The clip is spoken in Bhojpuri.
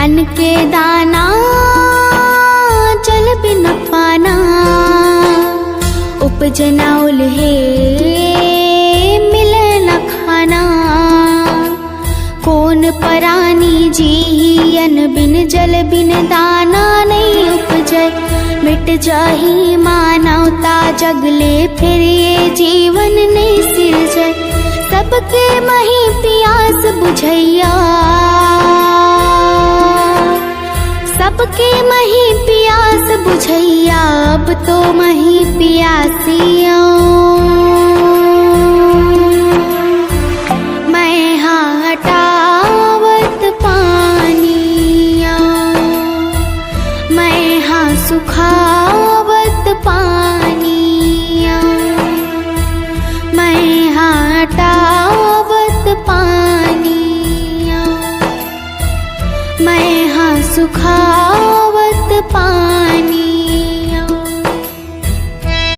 अन्न के दाना जल बिन पाना, उपजना उल्हे मिले न खाना। कौन परानी जी अन्न बिन जल बिन दाना नहीं उपजय, मिट जाही मानवता जगले फिर ये जीवन नहीं सिरजय। सबके मही प्यास बुझैया, सबके मही प्यास बुझैया, अब तो मही प्यासिया। मैं हटावत पानिया, मैं सुखावत पानिया, मैं हटावत पानिया, मैं सुखावत पानिया।